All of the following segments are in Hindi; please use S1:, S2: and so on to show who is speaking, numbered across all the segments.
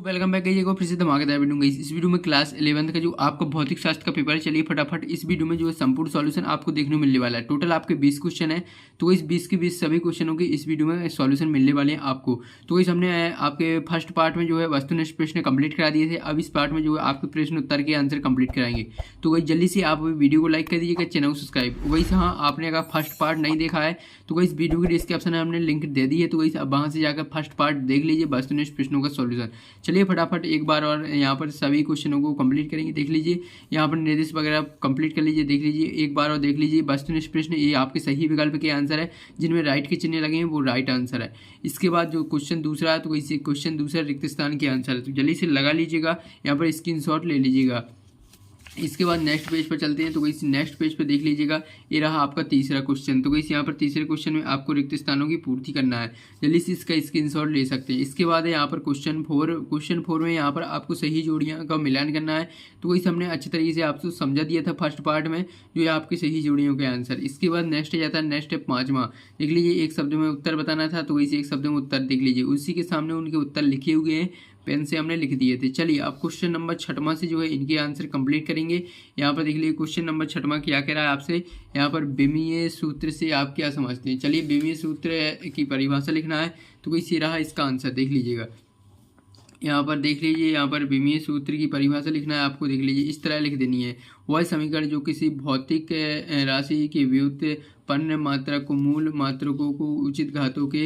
S1: वेलकम बैक गाइस, एक और फिर से धमाकेदार वीडियो गाइस। इस वीडियो में क्लास 11th का जो आपका भौतिक शास्त्र का पेपर है, चलिए फटाफट इस वीडियो में जो है संपूर्ण सॉल्यूशन आपको देखने को मिलने वाला है। टोटल आपके 20 क्वेश्चन है, तो इस 20 के 20 सभी क्वेश्चनों की इस वीडियो में सॉल्यूशन मिलने वाले हैं आपको। तो इस हमने आपके फर्स्ट पार्ट में जो है वस्तुनिष्ठ प्रश्न कंप्लीट करा दिए थे। अब इस पार्ट में जो है आपके प्रश्न उत्तर के आंसर कंप्लीट कराएंगे। तो वही जल्दी से आप वीडियो को लाइक कर दीजिएगा, चैनल को सब्सक्राइब। वही हाँ, आपने अगर फर्स्ट पार्ट नहीं देखा है तो वही इस वीडियो के डिस्क्रिप्शन में हमने लिंक दे दी है, तो वही वहाँ से जाकर फर्स्ट पार्ट देख लीजिए वस्तुनिष्ठ प्रश्नों का सॉल्यूशन। चलिए फटाफट एक बार और यहाँ पर सभी क्वेश्चनों को कंप्लीट करेंगे। देख लीजिए यहाँ पर निर्देश वगैरह कंप्लीट कर लीजिए। देख लीजिए एक बार और देख लीजिए वस्तुनिष्ठ प्रश्न, ये आपके सही विकल्प के आंसर है। जिनमें राइट के चिन्ह लगे हैं वो राइट आंसर है। इसके बाद जो क्वेश्चन दूसरा है तो इसी क्वेश्चन दूसरा रिक्त स्थान के आंसर है। तो जल्दी से लगा लीजिएगा, यहाँ पर स्क्रीनशॉट ले लीजिएगा। इसके बाद नेक्स्ट पेज पर चलते हैं। तो इस नेक्स्ट पेज पर देख लीजिएगा, ये रहा आपका तीसरा क्वेश्चन। तो इस यहाँ पर तीसरे क्वेश्चन में आपको रिक्त स्थानों की पूर्ति करना है। जल्दी से इसका स्क्रीनशॉट ले सकते हैं। इसके बाद है यहाँ पर क्वेश्चन फोर में यहाँ पर आपको सही जोड़ियाँ का मिलान करना है। तो इस हमने अच्छे तरीके से आपको समझा दिया था फर्स्ट पार्ट में, जो है आपकी सही जोड़ियों के आंसर। इसके बाद नेक्स्ट जाता है, नेक्स्ट है पाँचवा। देख लीजिए एक शब्द में उत्तर बताना था, तो इसी एक शब्द में उत्तर देख लीजिए। उसी के सामने उनके उत्तर लिखे हुए हैं, पेन से हमने लिख दिए थे। चलिए अब क्वेश्चन नंबर छठवां से जो है इनके आंसर कंप्लीट करेंगे। यहाँ पर देख लीजिए क्वेश्चन नंबर छठवां क्या कह रहा है आपसे, यहाँ पर विमीय सूत्र से आप क्या समझते हैं। चलिए विमीय सूत्र की परिभाषा लिखना है, तो इसी रहा इसका आंसर। देख लीजिएगा यहाँ पर देख लीजिए, यहाँ पर विमीय सूत्र की परिभाषा लिखना है आपको। देख लीजिए इस तरह लिख देनी है, वह समीकरण जो किसी भौतिक राशि की व्युत्पन्न मात्रा को मूल मात्रकों को उचित घातों के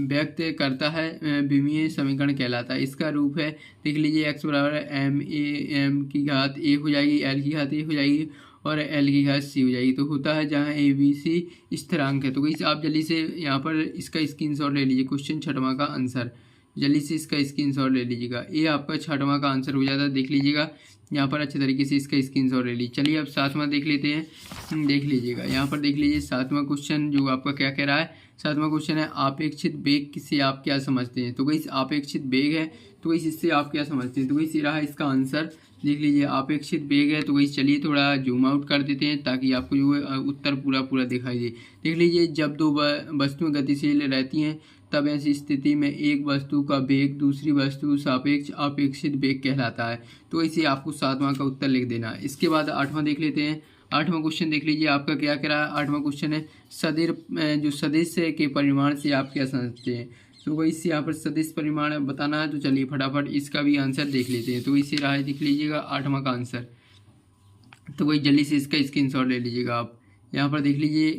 S1: व्यक्त करता है, विमीय समीकरण कहलाता है। इसका रूप है, देख लीजिए x बराबर m की घात a हो जाएगी, l की घात a हो जाएगी और l की घात c हो जाएगी। तो होता है जहाँ a b c स्थिरांक है। तो इस आप जल्दी से यहाँ पर इसका स्क्रीनशॉट ले लीजिए, क्वेश्चन छठवां का आंसर। जल्दी से इसका स्क्रीनशॉट ले लीजिएगा, ये आपका छठवां का आंसर हो जाता है। देख लीजिएगा यहाँ पर अच्छे तरीके से इसका स्क्रीनशॉट ले लीजिए। चलिए अब सातवां देख लेते हैं। देख लीजिएगा यहाँ पर देख लीजिए सातवां क्वेश्चन जो आपका क्या कह रहा है। सातवां क्वेश्चन है अपेक्षित वेग से आप क्या समझते हैं। तो वही अपेक्षित वेग है, तो वही इससे आप क्या समझते हैं। तो वही रहा इसका आंसर। देख लीजिए अपेक्षित वेग है, तो वही चलिए थोड़ा जूम आउट कर देते हैं ताकि आपको जो है उत्तर पूरा दिखाई दे। देख लीजिए जब दो वस्तुएं गतिशील रहती हैं तब ऐसी स्थिति में एक वस्तु का वेग दूसरी वस्तु सापेक्ष अपेक्षित वेग कहलाता है। तो इसे आपको सातवां का उत्तर लिख देना है। इसके बाद आठवां देख लेते हैं। आठवां क्वेश्चन देख लीजिए आपका क्या कह रहा है। आठवां क्वेश्चन है जो सदिश के परिमाण से आप क्या समझते हैं। तो वही इससे यहाँ पर सदिश परिमाण बताना है। तो चलिए फटाफट इसका भी आंसर देख लेते हैं। तो इसे रहा है, देख लीजिएगा आठवां का आंसर। तो वही जल्दी से इसका स्क्रीनशॉट ले लीजिएगा आप। यहाँ पर देख लीजिए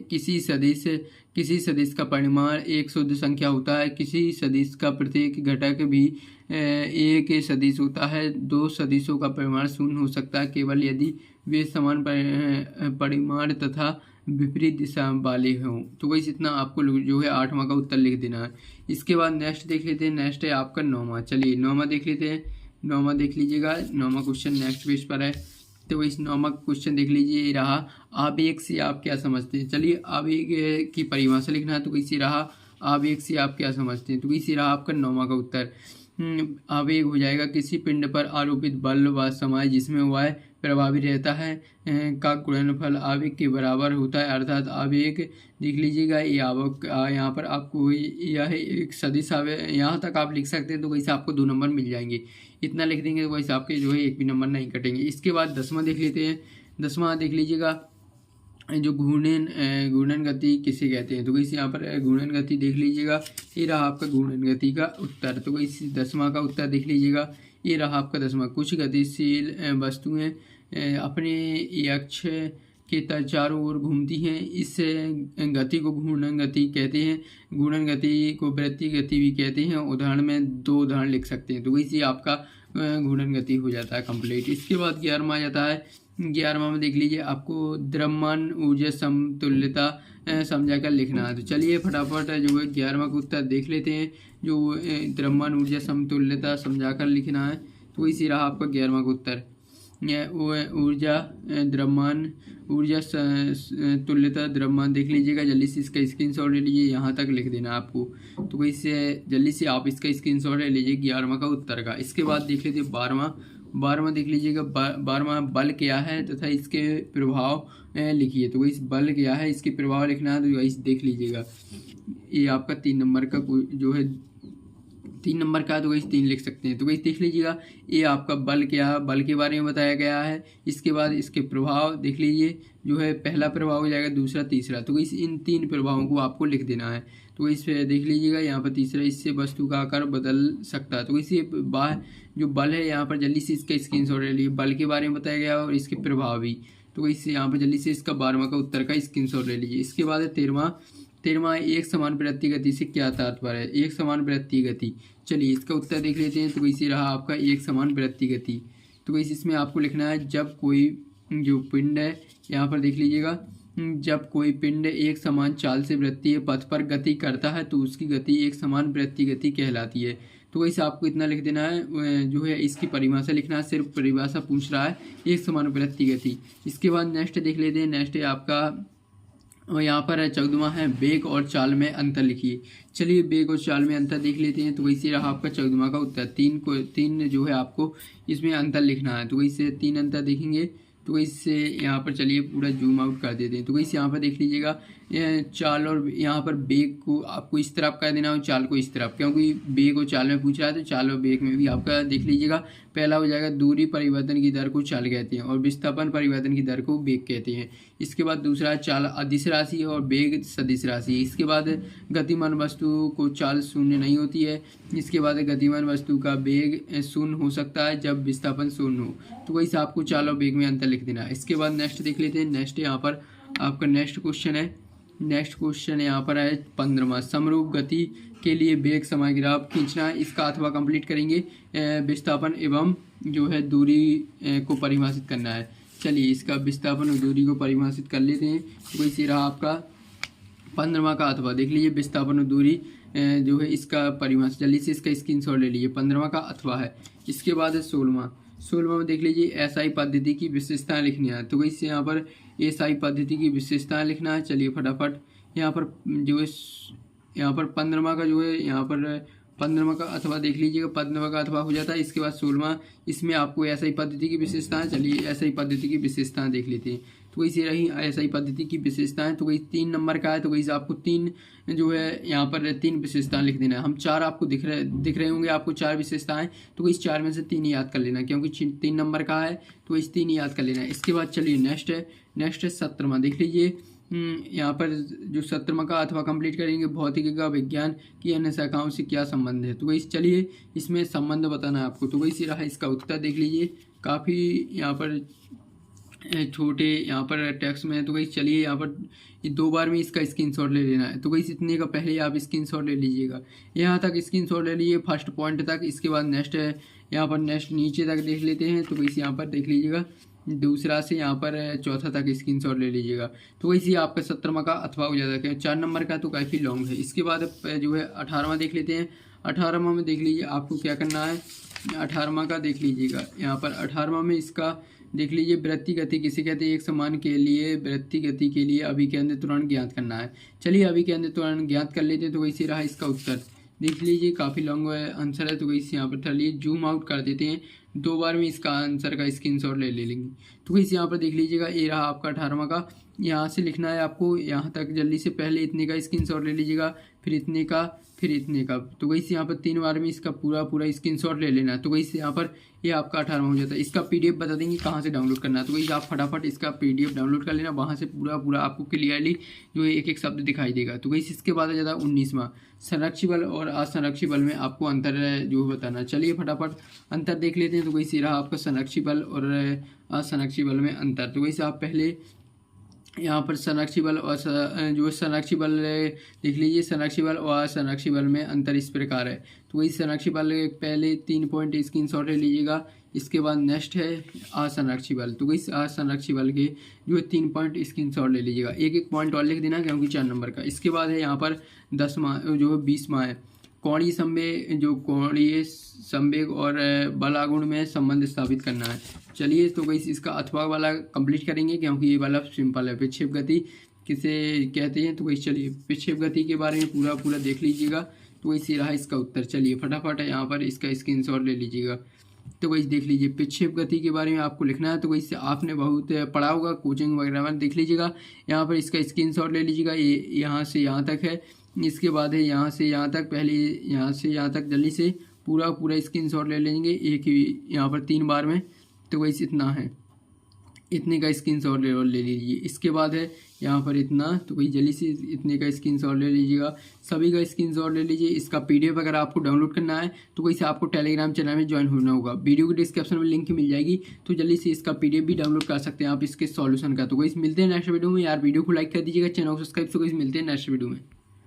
S1: किसी सदिश का परिमाण एक शुद्ध संख्या होता है। किसी सदिश का प्रत्येक घटक भी एक सदिश होता है। दो सदिशों का परिमाण शून्य हो सकता है केवल यदि वे समान परिमाण तथा विपरीत दिशा वाले हों। तो वही इतना आपको जो है आठवां का उत्तर लिख देना है। इसके बाद नेक्स्ट देख लेते हैं। नेक्स्ट है आपका नौवां। चलिए नौवां देख लेते हैं। नौवां देख लीजिएगा, नौवां क्वेश्चन नेक्स्ट पेज पर है। तो इस नौवां क्वेश्चन देख लीजिए, ये रहा आवेग से आप क्या समझते हैं। चलिए आवेग की परिभाषा लिखना है। तो इसी रहा आवेग से आप क्या समझते हैं। तो इसी रहा आपका नौवां का उत्तर। आवेग हो जाएगा किसी पिंड पर आरोपित बल व समय जिसमें वह प्रभावी रहता है का गुणनफल आवेग के बराबर होता है। अर्थात आवेग देख लीजिएगा ये आवक यहाँ पर आपको यह एक सदिश आवेग, यहाँ तक आप लिख सकते हैं। तो वैसे आपको 2 नंबर मिल जाएंगे। इतना लिख देंगे तो वैसे आपके जो है एक भी नंबर नहीं कटेंगे। इसके बाद 10वां देख लेते हैं। 10वां देख लीजिएगा जो घूर्णन गति किसे कहते हैं। तो इस यहाँ पर घूर्णन गति देख लीजिएगा, ये रहा आपका घूर्णन गति का उत्तर। तो इस 10वां का उत्तर देख लीजिएगा, ये रहा आपका 10वां। कुछ गतिशील वस्तुएं अपने अक्ष के चारों ओर घूमती हैं, इस गति को घूर्णन गति कहते हैं। घूर्णन गति को वृत्तीय गति भी कहते हैं। उदाहरण में 2 उदाहरण लिख सकते हैं। तो इसी आपका घूर्णन गति हो जाता है कंप्लीट। इसके बाद 11वां आ जाता है। 11वां में देख लीजिए आपको द्रव्यमान ऊर्जा समतुल्यता समझाकर लिखना है। तो चलिए फटाफट जो है 11वां का उत्तर देख लेते हैं। जो द्रव्यमान ऊर्जा समतुल्यता समझाकर लिखना है। तो इसी रहा आपका 11वां का उत्तर। ऊर्जा द्रव्यमान ऊर्जा तुल्यता द्रव्यमान देख लीजिएगा। जल्दी से इसका स्क्रीनशॉट ले लीजिए, यहाँ तक लिख देना आपको। तो इससे जल्दी से आप इसका स्क्रीनशॉट ले लीजिए 11वां का उत्तर का। इसके बाद देख लीजिए 12वां देख लीजिएगा। 12वां बल क्या है तथा इसके प्रभाव लिखिए। तो इस बल क्या है इसके प्रभाव लिखना है। तो इस देख लीजिएगा, ये आपका 3 नंबर का जो है 3 नंबर का है तो वही 3 लिख सकते हैं। तो वही देख लीजिएगा, ये आपका बल क्या है, बल के बारे में बताया गया है। इसके बाद इसके प्रभाव देख लीजिए, जो है पहला प्रभाव हो जाएगा, दूसरा, तीसरा। तो इस इन 3 प्रभावों को आपको लिख देना है। तो इस पे देख लीजिएगा, यहाँ पर तीसरा, इससे वस्तु का आकार बदल सकता है। तो इसी जो बल है यहाँ पर जल्दी से इसका स्क्रीनशॉट ले लीजिए, बल के बारे में बताया गया और इसके प्रभाव भी। तो इससे यहाँ पर जल्दी से इसका 12वां का उत्तर का स्क्रीनशॉट ले लीजिए। इसके बाद है 13वां एक समान प्रवृत्ति गति से क्या तात्पर्य है? एक समान प्रवृत्ति गति। चलिए इसका उत्तर देख लेते हैं। तो इसी रहा आपका एक समान प्रवृत्ति गति। तो इसमें आपको लिखना है, जब कोई जो पिंड है, यहाँ पर देख लीजिएगा, जब कोई पिंड एक समान चाल से वृत्तीय पथ पर गति करता है तो उसकी गति एक समान वृत्तीय गति कहलाती है। तो वैसे आपको इतना लिख देना है, जो है इसकी परिभाषा लिखना है, सिर्फ परिभाषा पूछ रहा है, एक समान वृत्तीय गति। इसके बाद नेक्स्ट देख लेते हैं। नेक्स्ट है आपका, और यहाँ पर 14वां है, वेग और चाल में अंतर लिखिए। चलिए वेग और चाल में अंतर देख लेते हैं। तो वैसे रहा आपका 14वां का उत्तर। तीन जो है आपको इसमें अंतर लिखना है। तो वैसे 3 अंतर देखेंगे। तो इससे यहाँ पर चलिए पूरा जूम आउट कर देते हैं। तो वैसे यहाँ पर देख लीजिएगा, चाल और यहाँ पर वेग को आपको इस तरफ कर देना और चाल को इस तरफ, क्योंकि वेग और चाल में पूछ रहा है तो चाल और वेग में भी आपका देख लीजिएगा। पहला हो जाएगा, दूरी परिवर्तन की दर को चाल कहते हैं और विस्थापन परिवर्तन की दर को वेग कहते हैं। इसके बाद दूसरा, चाल अदिश राशि है और वेग सदिश राशि है। इसके बाद गतिमान वस्तु को चाल शून्य नहीं होती है। इसके बाद गतिमान वस्तु का वेग शून्य हो सकता है जब विस्थापन शून्य हो। तो वैसे आपको चाल और वेग में अंतर लिख देना है। इसके बाद नेक्स्ट देख लेते हैं। नेक्स्ट यहाँ पर आपका नेक्स्ट क्वेश्चन है। नेक्स्ट क्वेश्चन यहाँ पर है 15वां, समरूप गति के लिए वेग समय ग्राफ खींचना है। इसका अथवा कंप्लीट करेंगे, विस्थापन एवं जो है दूरी को परिभाषित करना है। चलिए इसका विस्थापन और दूरी को परिभाषित कर लेते हैं। तो वैसे रहा आपका 15वां का अथवा देख लीजिए, विस्थापन और दूरी जो है इसका परिभाषा, जल्दी से इसका स्क्रीनशॉट ले लीजिए। 15वां का अथवा है। इसके बाद है 16वां में देख लीजिए, एसआई पद्धति की विशेषताएं लिखनी है। तो वैसे यहाँ पर एसआई पद्धति की विशेषताएं लिखना है। चलिए फटाफट यहाँ पर जो है, यहाँ पर 15वां का जो है, यहाँ पर 15वां का अथवा देख लीजिएगा, 15वां का अथवा हो जाता है। इसके बाद 16वां, इसमें आपको एसआई पद्धति की विशेषताएं, चलिए एसआई पद्धति की विशेषताएं देख लेते हैं। तो वैसे रही एसआई पद्धति की विशेषताएं। तो वही 3 नंबर का है। तो वैसे आपको 3 जो है यहाँ पर 3 विशेषताएं लिख देना है। हम 4 आपको दिख रहे होंगे आपको 4 विशेषताएं। तो इस 4 में से 3 याद कर लेना, क्योंकि 3 नंबर का है तो इस 3 याद कर लेना है। इसके बाद चलिए नेक्स्ट है 17वां देख लीजिए। यहाँ पर जो 17वां का अथवा कंप्लीट करेंगे, भौतिकी का विज्ञान की अन्य शाखाओं से क्या संबंध है। तो वही चलिए इसमें संबंध बताना है आपको। तो वही रहा इसका उत्तर देख लीजिए, काफ़ी यहाँ पर छोटे यहाँ पर टेक्स्ट में है। तो वही चलिए यहाँ पर 2 बार में इसका स्क्रीनशॉट ले लेना है। तो वही इतने का पहले आप स्क्रीनशॉट ले लीजिएगा, यहाँ तक स्क्रीनशॉट ले लीजिए फर्स्ट पॉइंट तक। इसके बाद नेक्स्ट है यहाँ पर, नेक्स्ट नीचे तक देख लेते हैं। तो वैसे यहाँ पर देख लीजिएगा, दूसरा से यहाँ पर चौथा तक स्क्रीनशॉट ले लीजिएगा। तो वैसे आपका 17वां का अथवा हो जाता है। 4 नंबर का तो काफ़ी लॉन्ग है। इसके बाद जो है 18वां देख लेते हैं। 18वां में देख लीजिए आपको क्या करना है। 18वां का देख लीजिएगा, यहाँ पर 18वां में इसका देख लीजिए, वृत्ति गति किसे कहते हैं। एक समान के लिए वृत्ति गति के लिए अभिकेंद्र त्वरण ज्ञात करना है। चलिए अभिकेंद्र त्वरण ज्ञात कर लेते हैं। तो वैसे रहा इसका उत्तर देख लीजिए, काफ़ी लॉन्ग आंसर है। तो वैसे यहाँ पर चलिए जूम आउट कर देते हैं, 2 बार में इसका आंसर का स्क्रीनशॉट ले लेंगे। तो वैसे यहाँ पर देख लीजिएगा, ये रहा आपका 18वां का। यहाँ से लिखना है आपको यहाँ तक, जल्दी से पहले इतने का स्क्रीनशॉट ले लीजिएगा, फिर इतने का, फिर इतने का। तो वैसे यहाँ पर 3 बार में इसका पूरा स्क्रीनशॉट ले लेना है। तो वैसे यहाँ पर ये आपका 18वां हो जाता है। इसका PDF बता देंगे कहाँ से डाउनलोड करना है। तो वैसे आप फटाफट इसका PDF डाउनलोड कर लेना, वहाँ से पूरा आपको क्लियरली जो है एक शब्द दिखाई देगा। तो वैसे इसके बाद आ जाता है 19वां, संरक्षी बल और असंरक्षी बल में आपको अंतर जो बताना। चलिए फटाफट अंतर देख लेते हैं। तो वैसे रहा आपका संरक्षी बल और असंरक्षी बल में अंतर। तो वैसे आप पहले यहाँ पर संरक्षी बल और जो संरक्षी बल देख लीजिए, संरक्षी बल और असंरक्षी बल में अंतर इस प्रकार है। तो वही संरक्षी बल पहले 3 पॉइंट स्क्रीनशॉट ले लीजिएगा। इसके बाद नेक्स्ट है असंरक्षी बल। तो वही असंरक्षी बल के जो 3 पॉइंट स्क्रीनशॉट ले लीजिएगा, एक पॉइंट और लिख देना क्योंकि 4 नंबर का। इसके बाद है यहाँ पर 10वां जो है 20वां है, कोणीय संवेग, जो कोणीय संवेग और बल आघूर्ण में संबंध स्थापित करना है। चलिए तो वही इसका अथवा वाला कंप्लीट करेंगे, क्योंकि ये वाला सिंपल है। विक्षेप गति किसे कहते हैं। तो वही चलिए विक्षेप गति के बारे में पूरा देख लीजिएगा। तो वही रहा इसका उत्तर। चलिए फटाफट यहाँ पर इसका स्क्रीनशॉट ले लीजिएगा। तो वही देख लीजिए, विक्षेप गति के बारे में आपको लिखना है। तो वही आपने बहुत पढ़ा होगा कोचिंग वगैरह में, देख लीजिएगा। यहाँ पर इसका स्क्रीनशॉट ले लीजिएगा, ये यहाँ से यहाँ तक है। इसके बाद है यहाँ से यहाँ तक, पहले यहाँ से यहाँ तक जल्दी से पूरा स्क्रीनशॉट ले लेंगे एक ही यहाँ पर 3 बार में। तो वैसे इतना है, इतने का स्क्रीनशॉट ले लीजिए। इसके बाद है यहाँ पर इतना, तो वही जल्दी से इतने का स्क्रीनशॉट ले लीजिएगा, सभी का स्क्रीनशॉट ले लीजिए। इसका पीडीएफ अगर आपको डाउनलोड करना है तो वैसे आपको टेलीग्राम चैनल में ज्वाइन होना होगा, वीडियो के डिस्क्रिप्शन में लिंक मिल जाएगी, तो जल्दी से इसका पीडीएफ भी डाउनलोड कर सकते हैं आप इसके सॉल्यूशन का। तो वैसे मिलते हैं नेक्स्ट वीडियो में यार, वीडियो को लाइक कर दीजिएगा, चैनल को सब्सक्राइब। तो वैसे मिलते हैं नेक्स्ट वीडियो में।